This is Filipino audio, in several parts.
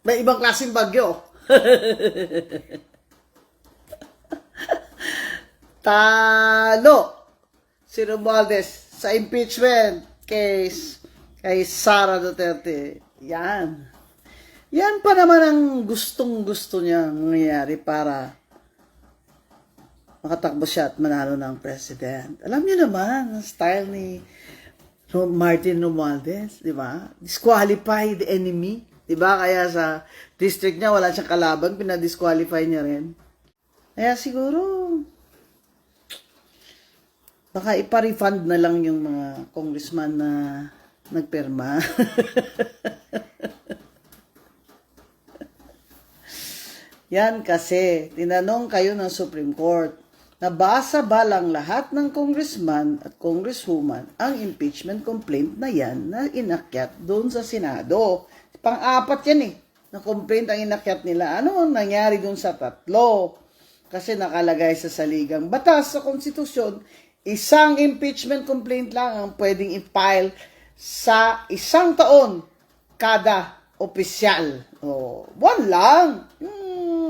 May ibang klaseng bagyo. Talo si Romualdez sa impeachment case kay Sara Duterte. Yan. Yan pa naman ang gustong-gusto niya mangyayari para makatakbo siya at manalo ng president. Alam niyo naman, ang style ni Martin Romualdez, di ba? Disqualify the enemy. Di ba? Kaya sa district niya, wala siyang kalaban, pinadisqualify niya rin. Kaya siguro, baka ipa-refund na lang yung mga congressman na nagperma. Yan kasi, tinanong kayo ng Supreme Court, nabasa ba lang lahat ng congressman at congresswoman ang impeachment complaint na yan na inakyat doon sa Senado? Pang-apat yan na complaint ang inakyat nila. Ano ang nangyari doon sa tatlo? Kasi nakalagay sa saligang batas sa konstitusyon, isang impeachment complaint lang ang pwedeng i-file sa isang taon kada opisyal. O, buwan lang.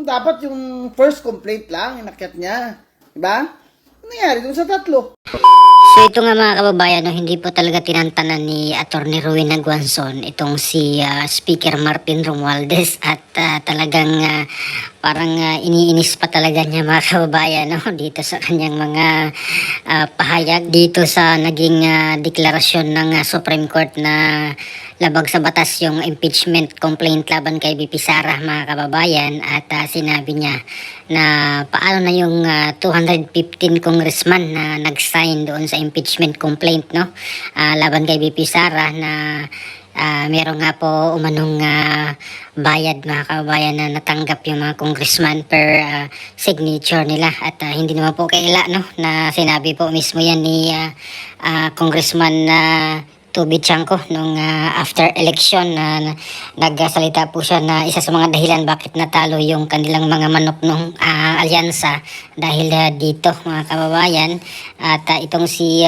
Dapat yung first complaint lang, inakyat niya. Diba? Ano nangyari dun sa tatlo? So ito nga mga kababayan, no, hindi po talaga tinantanan ni Attorney Rowena Guanzon itong si Speaker Martin Romualdez at talagang parang iniinis pa talaga niya mga kababayan, no, dito sa kanyang mga pahayag dito sa naging deklarasyon ng Supreme Court na labag sa batas yung impeachment complaint laban kay VP Sara mga kababayan at sinabi niya na paano na yung 215 congressman na nag-sign doon sa impeachment complaint, no, laban kay VP Sara na meron nga po umanong bayad mga kababayan na natanggap yung mga congressman per signature nila at hindi naman po kaila, no, na sinabi po mismo yan ni Congressman Toby Chanko nung after election na nagsalita po siya na isa sa mga dahilan bakit natalo yung kanilang mga manok nung alyansa dahil dito mga kababayan at itong si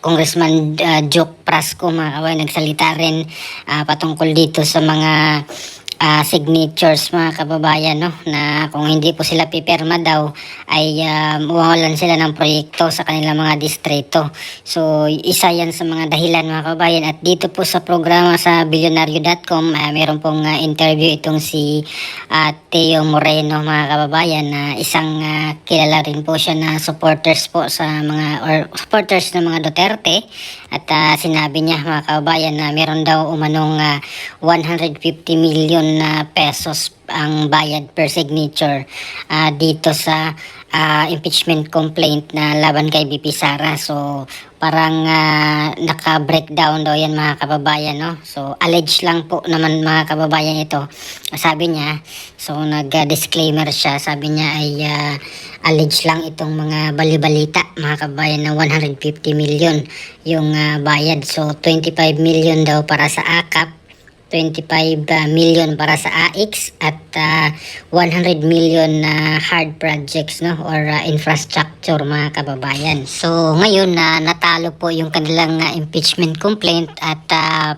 Congressman Joke Prasco mga kababayan nagsalita rin patungkol dito sa mga signatures mga kababayan, no, na kung hindi po sila pipirma daw ay mawawalan sila ng proyekto sa kanilang mga distrito. So isa yan sa mga dahilan mga kababayan at dito po sa programa sa Billionario.com meron pong interview itong si Teo Moreno mga kababayan na isang kilala rin po siya na supporters po sa mga or supporters ng mga Duterte at sinabi niya mga kababayan na meron daw umanong 150 million na pesos ang bayad per signature dito sa impeachment complaint na laban kay VP Sara. So parang naka-breakdown daw yan mga kababayan, no? So alleged lang po naman mga kababayan ito. Sabi niya, so nag-disclaimer siya, sabi niya ay alleged lang itong mga balibalita mga kababayan na 150 million yung bayad. So 25 million daw para sa AKAP, 25 million para sa AX at 100 million na hard projects, no, or infrastructure mga kababayan. So ngayon natalo po yung kanilang impeachment complaint at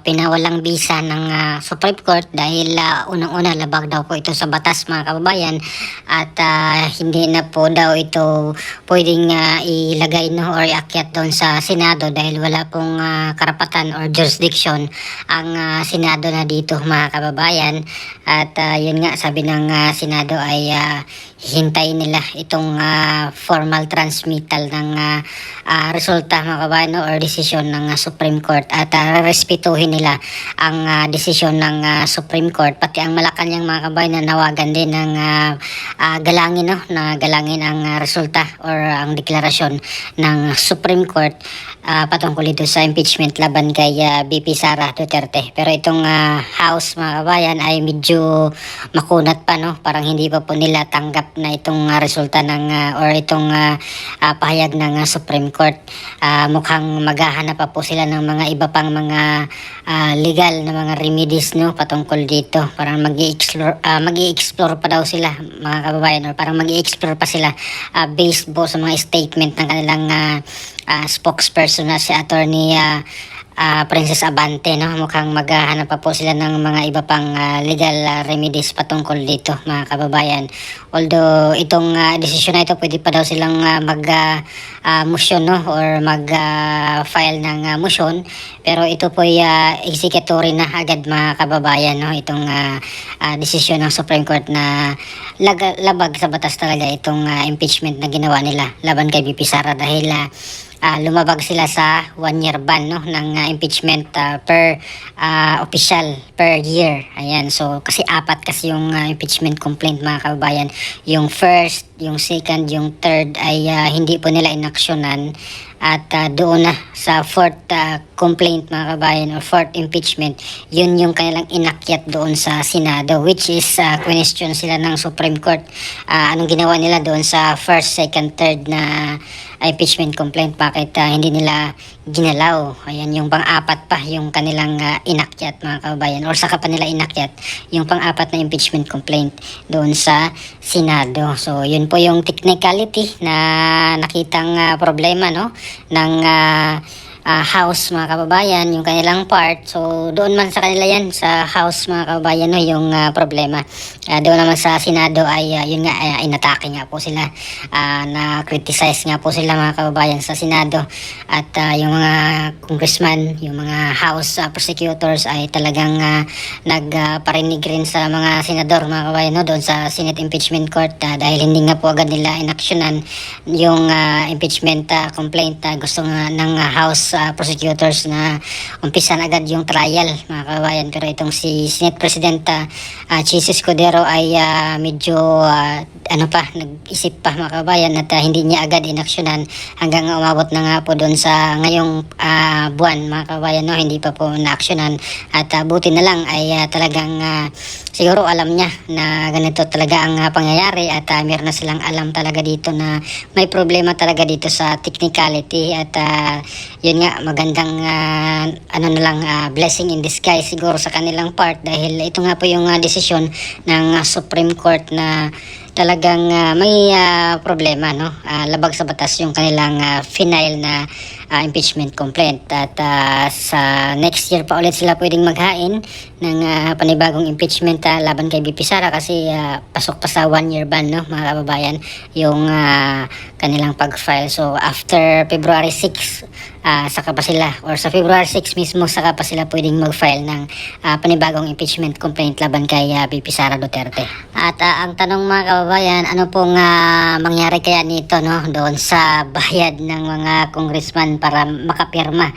pinawalang bisa ng Supreme Court dahil unang-una labag daw po ito sa batas mga kababayan at hindi na po daw ito pwedeng ilagay, no, or iakyat doon sa Senado dahil wala pong karapatan or jurisdiction ang Senado na dito mga kababayan at yun nga sabi ng Senado ay hintayin nila itong formal transmittal ng resulta mga kababayan, no, or desisyon ng Supreme Court at respetuhin nila ang desisyon ng Supreme Court pati ang Malacanang mga kababayan na nawagan din ng galangin, no, na galangin ang resulta or ang deklarasyon ng Supreme Court patungkol dito sa impeachment laban kay VP Sara Duterte. Pero itong House mga kabayan ay medyo makunat pa, no, parang hindi pa po nila tanggap na itong resulta ng or itong pahayag ng Supreme Court. Mukhang maghahanap pa po sila ng mga iba pang mga legal na mga remedies, no, patungkol dito. Parang mag-i-explore pa daw sila mga kababayan or parang mag-i-explore pa sila based po sa mga statement ng kanilang spokesperson na si Attorney Princess Abante, no? Mukhang maghahanap pa po sila ng mga iba pang legal remedies patungkol dito, mga kababayan. Although itong desisyon na ito, pwede pa daw silang motion, no? Or mag-file ng motion. Pero ito po ay executory na agad, mga kababayan, no? Itong desisyon ng Supreme Court na labag sa batas talaga itong impeachment na ginawa nila laban kay VP Sara dahil lumabag sila sa 1-year ban, no, ng impeachment per official per year. Ayan, so kasi apat kasi yung impeachment complaint, mga kababayan. Yung first, yung second, yung third ay hindi po nila inaksyonan. At doon na sa fourth complaint, mga kabayan, or fourth impeachment, yun yung kanilang inakyat doon sa Senado, which is question sila ng Supreme Court. Anong ginawa nila doon sa first, second, third na impeachment complaint, bakit hindi nila ginalaw? Ayan, yung pang-apat pa yung kanilang inakyat, mga kababayan, or saka pa nila inakyat yung pang-apat na impeachment complaint doon sa Senado. So yun po yung technicality na nakitang problema, no, ng House, mga kababayan, yung kanilang part. So doon man sa kanila yan sa House, mga kababayan, no, yung problema. Doon naman sa Senado ay yun nga, inatake nga po sila, na criticize nga po sila, mga kababayan, sa Senado. At yung mga congressman, yung mga House prosecutors ay talagang nagparinig rin sa mga senador, mga kababayan, no, doon sa Senate Impeachment Court, dahil hindi nga po agad nila inaksyonan yung impeachment complaint. Gusto nga ng House prosecutors na umpisan agad yung trial, mga kababayan. Pero itong si Senate President Chis Escudero ay medyo nag-isip pa, mga kababayan, at hindi niya agad inaksyonan hanggang umabot na nga po doon sa ngayong buwan, mga kababayan, no, hindi pa po naaksyonan. At buti na lang ay talagang siguro alam niya na ganito talaga ang pangyayari, at meron na silang alam talaga dito na may problema talaga dito sa technicality. At yun nga, magandang blessing in disguise siguro sa kanilang part, dahil ito nga po yung desisyon ng Supreme Court na talagang may problema, no, labag sa batas yung kanilang final na impeachment complaint. At sa next year pa ulit sila pwedeng maghain ng panibagong impeachment laban kay VP Sara, kasi pasok pa sa 1-year ban, no, mga kababayan, yung kanilang pag-file. So after February 6, saka pa sila, or sa February 6 mismo, saka pa sila pwedeng mag-file ng panibagong impeachment complaint laban kay VP Sara Duterte. At ang tanong, mga kababayan, ano pong mangyari kaya nito, no, doon sa bayad ng mga congressman para makapirma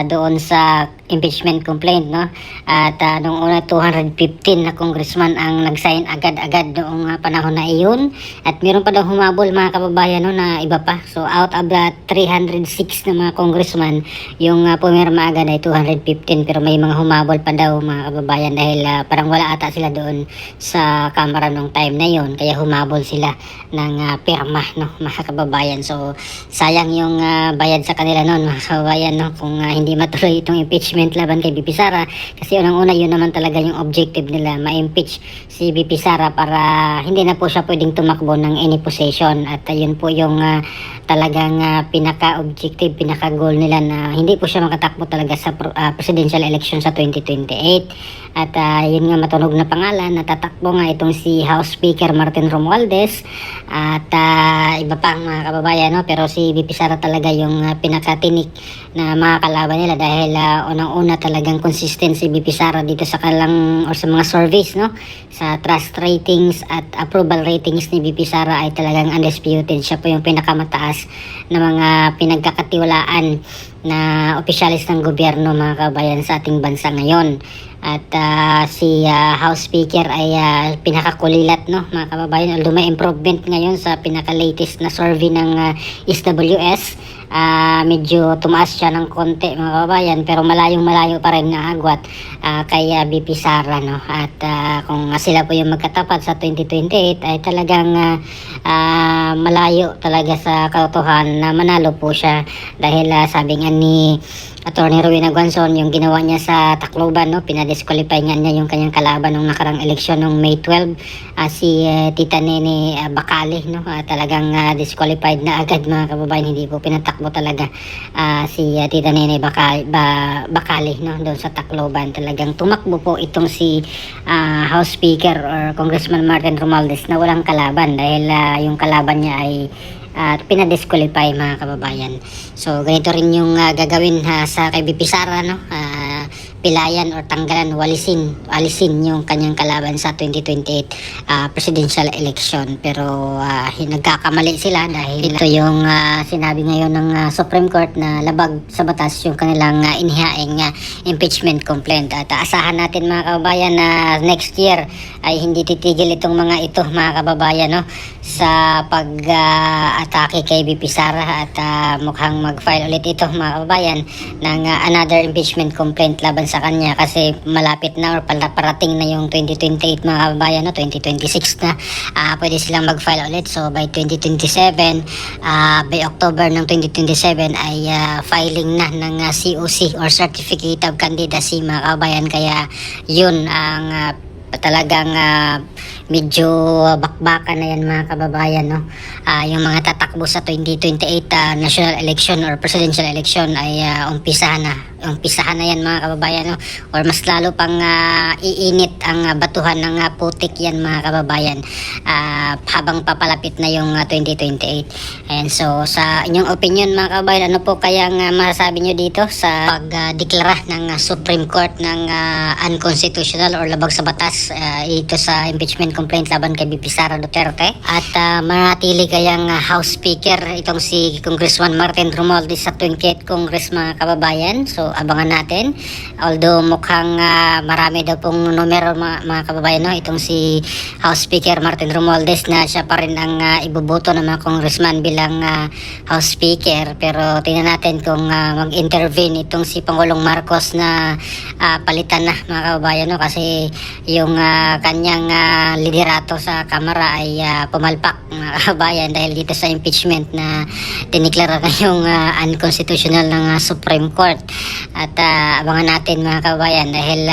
doon sa impeachment complaint, no? At nung una 215 na congressman ang nag-sign agad-agad noong panahon na iyon, at meron pa daw humabol, mga kababayan, no, na iba pa. So out of the 306 na mga congressman, yung pumirma agad ay 215, pero may mga humabol pa daw, mga kababayan, dahil parang wala ata sila doon sa Kamara nung time na yon, kaya humabol sila ng pirma, no, mga kababayan. So sayang yung bayad sa kanila noon, mga kababayan, no, kung hindi matuloy itong impeachment laban kay VP Sara, kasi unang-una yun naman talaga yung objective nila, ma-impeach si VP Sara para hindi na po siya pwedeng tumakbo ng any position. At yun po yung talagang pinaka-objective, pinaka-goal nila, na hindi po siya makatakbo talaga sa presidential election sa 2028. At yun nga, matunog na pangalan, natatakbo nga itong si House Speaker Martin Romualdez at iba pang mga kababayan, no? Pero si VP Sara talaga yung pinakatinik na mga kalaban nila, dahil unang-una talagang consistent si VP Sara dito sa kanilang, or sa mga surveys, no, sa trust ratings at approval ratings ni VP Sara ay talagang undisputed. Siya po yung pinakamataas na mga pinagkakatiwalaan na opisyalis ng gobyerno, mga kabayan, sa ating bansa ngayon. At si House Speaker ay pinakakulilat, no, mga kababayan, although may improvement ngayon sa pinaka-latest na survey ng SWS. Medyo tumaas siya ng konti, mga kababayan, pero malayong-malayo pa rin na agwat kay VP Sara, no. At kung sila po yung magkatapat sa 2028 ay talagang malayo talaga sa katotohanan na manalo po siya, dahil sabi nga ni Attorney Rowena Guanzon, yung ginawa niya sa Tacloban, no, pinadisqualify nga niya yung kanyang kalaban nung nakarang eleksyon nung May 12, si Tita Nene Bacali, no, talagang disqualified na agad, mga kababayan, hindi po pinatak tumatakbo talaga si Tita Nene Bacali, no, doon sa Tacloban. Talagang tumakbo po itong si House Speaker or Congressman Martin Romualdez na walang kalaban dahil yung kalaban niya ay pinadisqualify, mga kababayan. So ganito rin yung gagawin sa kay BP Sara, no? Pilayan or tanggalan, alisin yung kanyang kalaban sa 2028 presidential election. Pero nagkakamali sila dahil ito yung sinabi ngayon ng Supreme Court na labag sa batas yung kanilang inihaing impeachment complaint. At asahan natin, mga kababayan, na next year ay hindi titigil itong mga ito, mga kababayan, no, sa pag-atake kay BP Sara at mukhang mag-file ulit ito, mga kababayan, ng another impeachment complaint laban sa kanya kasi malapit na or parating na yung 2028, mga kababayan, no, 2026 na pwede silang mag-file ulit. So by 2027, by October ng 2027 ay filing na ng COC or Certificate of Candidacy, mga kababayan. Kaya yun ang talagang medyo bakbakan na yan, mga kababayan, no. Yung mga tatakbo sa 2028 national election or presidential election ay umpisahan na yan, mga kababayan, no. Or mas lalo pang iinit ang batuhan ng putik yan, mga kababayan, habang papalapit na yung 2028. And so sa inyong opinion, mga kababayan, ano po kayang masasabi nyo dito sa pagdeklara ng Supreme Court ng unconstitutional or labag sa batas ito sa impeachment complaint laban kay BP Sara Duterte? At manatili kayang House Speaker itong si Congressman Martin Romualdez sa 28th Congress, mga kababayan? So abangan natin. Although mukhang marami daw pong numero, mga kababayan, no, itong si House Speaker Martin Romualdez na siya pa rin ang iboboto ng mga congressman bilang House Speaker. Pero tingnan natin kung mag-intervene itong si Pangulong Marcos na palitan na, mga kababayan, no, kasi yung kanyang liderato sa Kamara ay pumalpak, mga kababayan, dahil dito sa impeachment na diniklara ngayong unconstitutional ng Supreme Court. At abangan natin, mga kababayan, dahil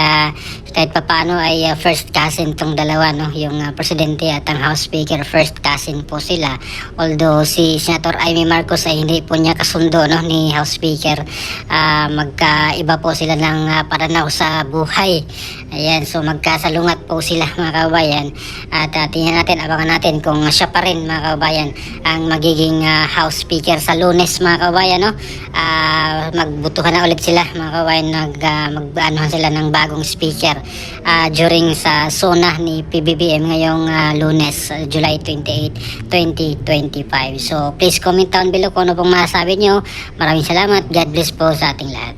kahit papaano ay first cousin tong dalawa, no, yung presidente at ang House Speaker, first cousin po sila. Although si Senator Amy Marcos ay hindi po niya kasundo, no, ni House Speaker. Magkaiba po sila ng pananaw sa buhay. Ayan, so magkasalungat po sila, mga kababayan. At tingnan natin, abangan natin kung siya pa rin, mga kababayan, ang magiging House Speaker sa Lunes, mga kababayan, no. Magbutuhan na ulit sila, mga kababayan, mag-anuhan sila ng bagong speaker during sa SONA ni PBBM ngayong Lunes, July 28, 2025. So please comment down below kung ano pong masasabi nyo. Maraming salamat. God bless po sa ating lahat.